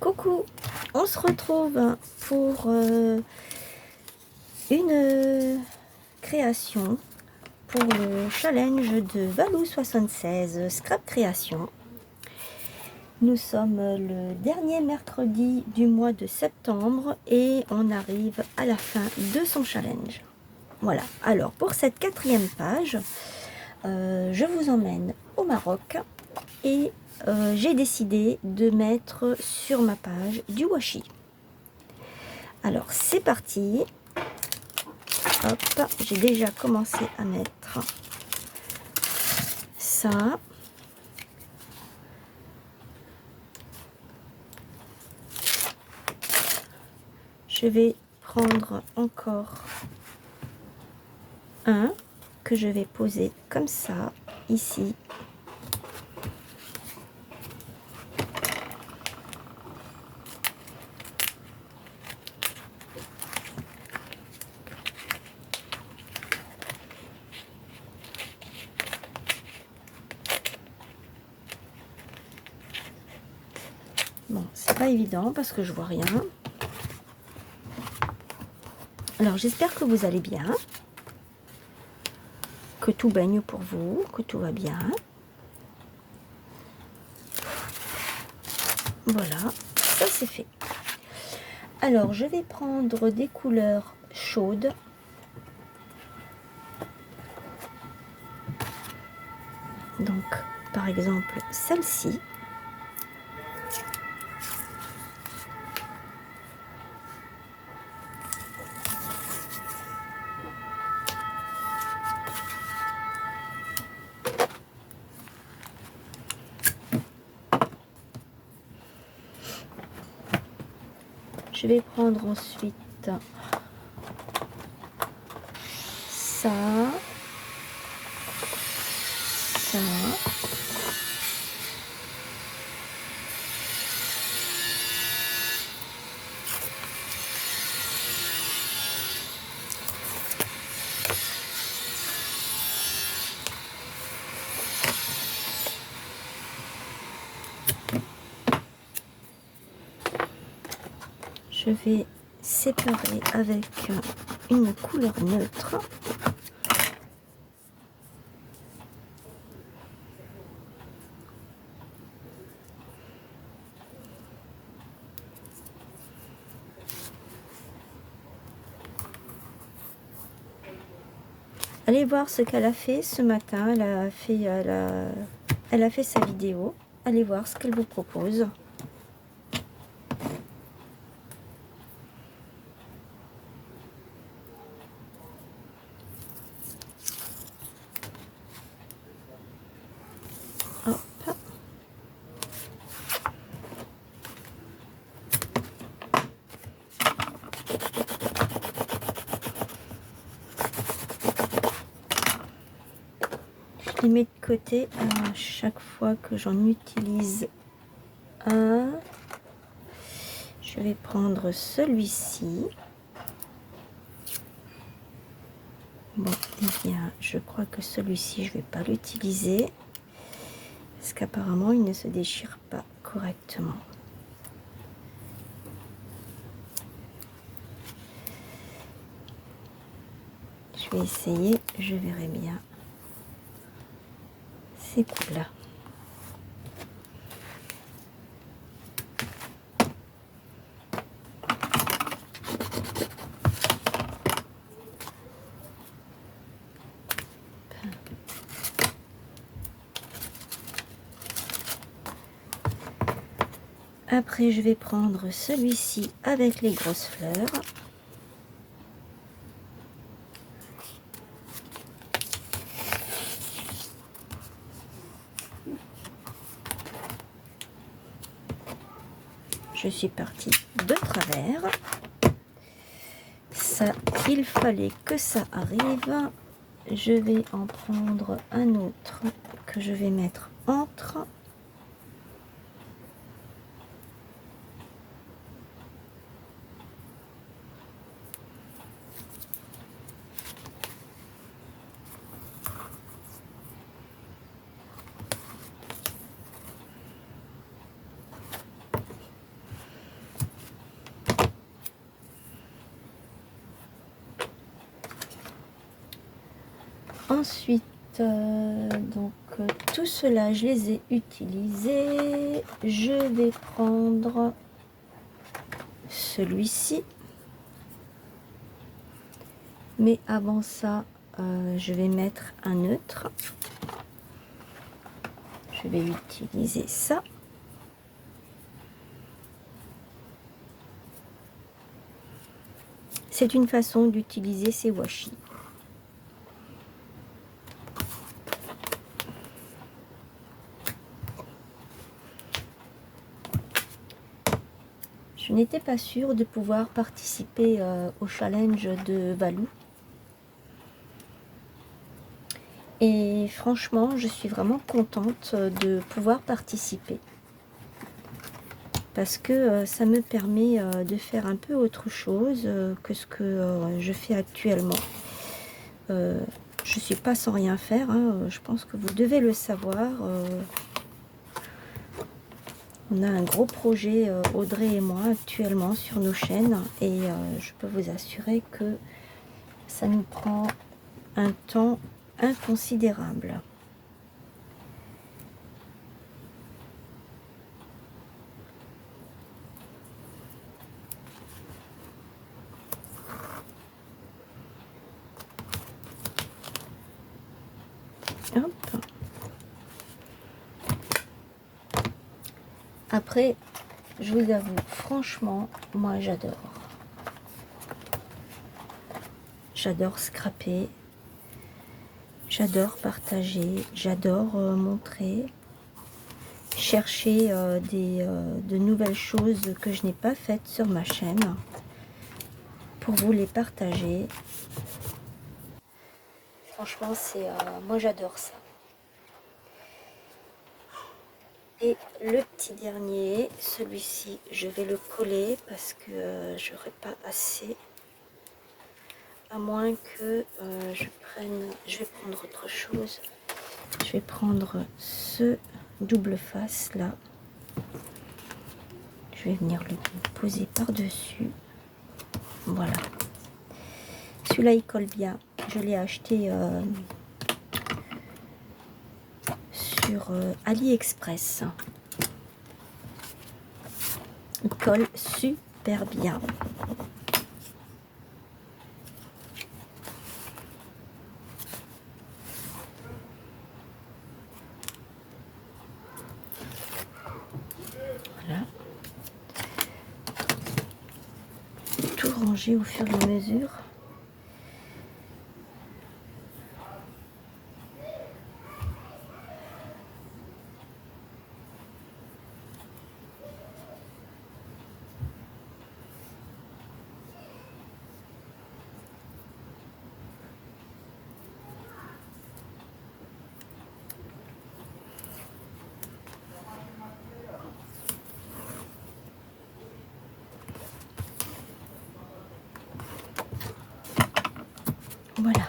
Coucou, on se retrouve pour une création pour le challenge de Valou76 Scrap Création. Nous sommes le dernier mercredi du mois de septembre et on arrive à la fin de son challenge. Voilà, alors pour cette 4e page, je vous emmène au Maroc et j'ai décidé de mettre sur ma page du washi. Alors c'est parti. Hop, j'ai déjà commencé à mettre ça. Je vais prendre encore un que je vais poser comme ça ici. Bon, c'est pas évident parce que je vois rien. Alors j'espère que vous allez bien, que tout baigne pour vous, que tout va bien. Voilà, ça c'est fait. Alors je vais prendre des couleurs chaudes. Donc par exemple celle-ci. Je vais prendre ensuite ça, ça, je vais séparer avec une couleur neutre. Allez voir ce qu'elle a fait ce matin. Elle a fait sa vidéo. Allez voir ce qu'elle vous propose. Hop. Je les mets de côté à chaque fois que j'en utilise un. Je vais prendre celui-ci. Bon, eh bien, je crois que celui-ci, je ne vais pas l'utiliser parce qu'apparemment, il ne se déchire pas correctement. Je vais essayer, je verrai bien. C'est cool là. Après, je vais prendre celui-ci avec les grosses fleurs. Je suis partie de travers. Ça, il fallait que ça arrive. Je vais en prendre un autre que je vais mettre entre. Ensuite, tout cela, je les ai utilisés. Je vais prendre celui-ci. Mais avant ça, je vais mettre un neutre. Je vais utiliser ça. C'est une façon d'utiliser ces washi. Je n'étais pas sûre de pouvoir participer au challenge de Valou. Et franchement, je suis vraiment contente de pouvoir participer. Parce que ça me permet de faire un peu autre chose que ce que je fais actuellement. Je ne suis pas sans rien faire, hein, je pense que vous devez le savoir. On a un gros projet, Audrey et moi, actuellement sur nos chaînes. Et je peux vous assurer que ça nous prend un temps inconsidérable. Hop. Après, je vous avoue, franchement, moi j'adore. J'adore scraper. J'adore partager. J'adore montrer. Chercher de nouvelles choses que je n'ai pas faites sur ma chaîne. Pour vous les partager. Franchement, moi j'adore ça. Et le petit dernier, celui-ci, je vais le coller parce que j'aurai pas assez. À moins que je vais prendre autre chose. Je vais prendre ce double face là. Je vais venir le poser par-dessus. Voilà. Celui-là, il colle bien. Je l'ai acheté sur AliExpress. Il colle super bien. Voilà. Tout ranger au fur et à mesure. Voilà.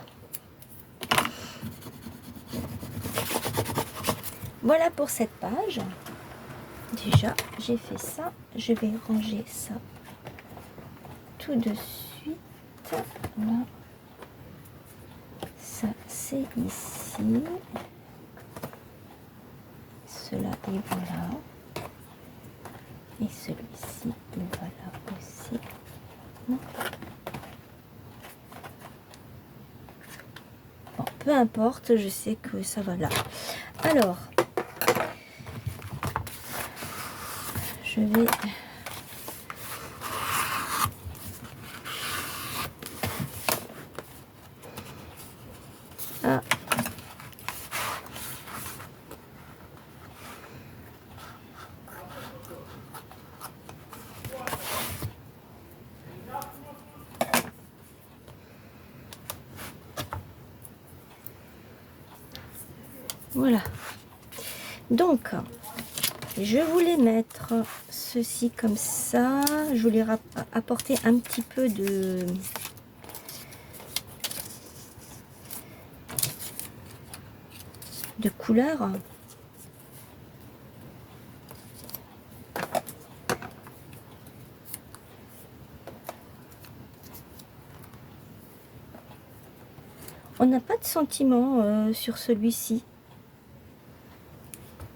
Voilà pour cette page. Déjà, j'ai fait ça. Je vais ranger ça tout de suite. Là. Ça, c'est ici. Cela, et voilà. Et celui-ci, et voilà aussi. Non. Bon, peu importe, je sais que ça va là. Alors, je vais... Ah. Voilà. Donc, je voulais mettre ceci comme ça. Je voulais apporter un petit peu de couleur. On n'a pas de sentiment sur celui-ci.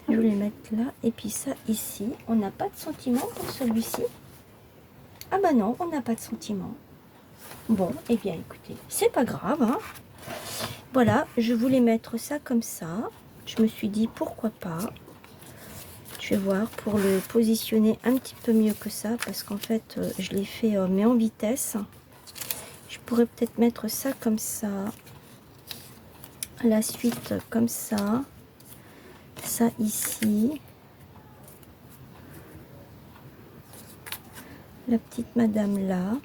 Je vais les mettre là. Et puis ça ici. On n'a pas de sentiment pour celui-ci. Ah bah non, on n'a pas de sentiment. Bon, et bien écoutez, c'est pas grave. Hein. Voilà, je voulais mettre ça comme ça. Je me suis dit pourquoi pas. Je vais voir pour le positionner un petit peu mieux que ça. Parce qu'en fait, je l'ai fait mais en vitesse. Je pourrais peut-être mettre ça comme ça. La suite comme ça. Ça ici. La petite madame là.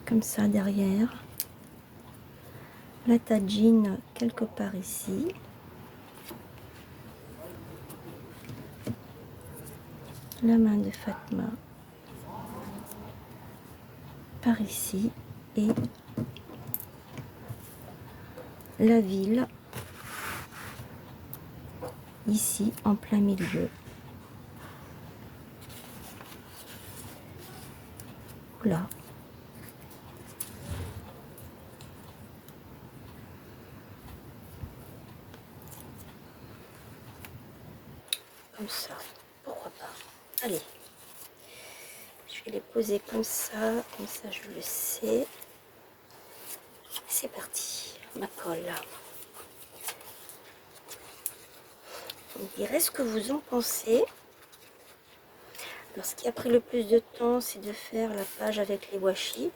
Comme ça derrière. La tagine quelque part ici. La main de Fatma par ici. Et la ville ici en plein milieu. Là. Comme ça. Pourquoi pas. Allez. Je vais les poser comme ça je le sais. C'est parti. Ma colle là. Vous me direz ce que vous en pensez. Alors ce qui a pris le plus de temps, c'est de faire la page avec les washi.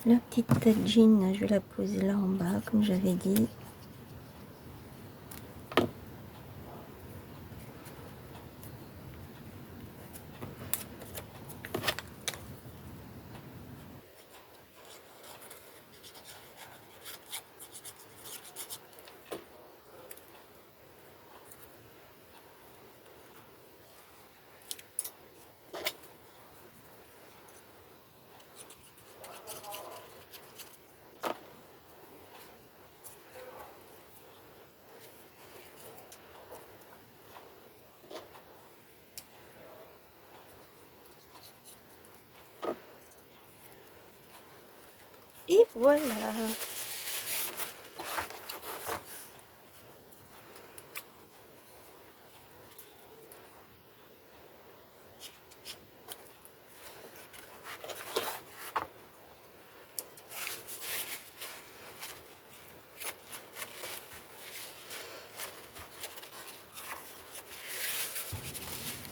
La petite tagine, je vais la poser là en bas, comme j'avais dit. Et voilà.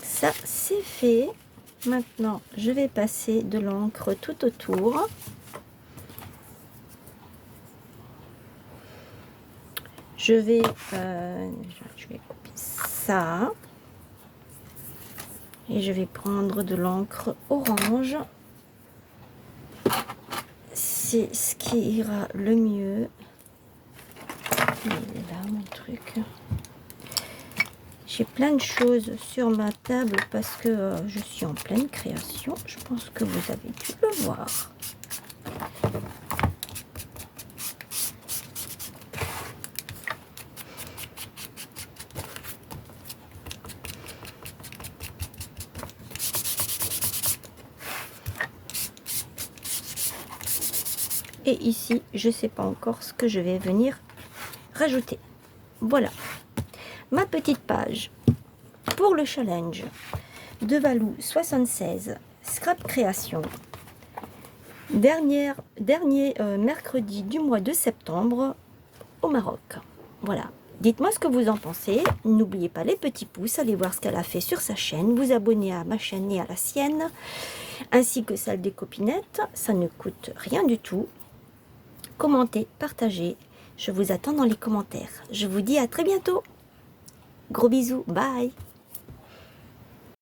Ça, c'est fait. Maintenant, je vais passer de l'encre tout autour. Je vais couper ça. Et je vais prendre de l'encre orange. C'est ce qui ira le mieux. Il est là, mon truc. J'ai plein de choses sur ma table parce que je suis en pleine création. Je pense que vous avez dû le voir. Et ici, je ne sais pas encore ce que je vais venir rajouter. Voilà, ma petite page pour le challenge de Valou 76 Scrap Création. Dernier mercredi du mois de septembre au Maroc. Voilà. Dites-moi ce que vous en pensez. N'oubliez pas les petits pouces. Allez voir ce qu'elle a fait sur sa chaîne. Vous abonnez à ma chaîne et à la sienne. Ainsi que celle des copinettes. Ça ne coûte rien du tout. Commentez, partagez. Je vous attends dans les commentaires. Je vous dis à très bientôt. Gros bisous. Bye.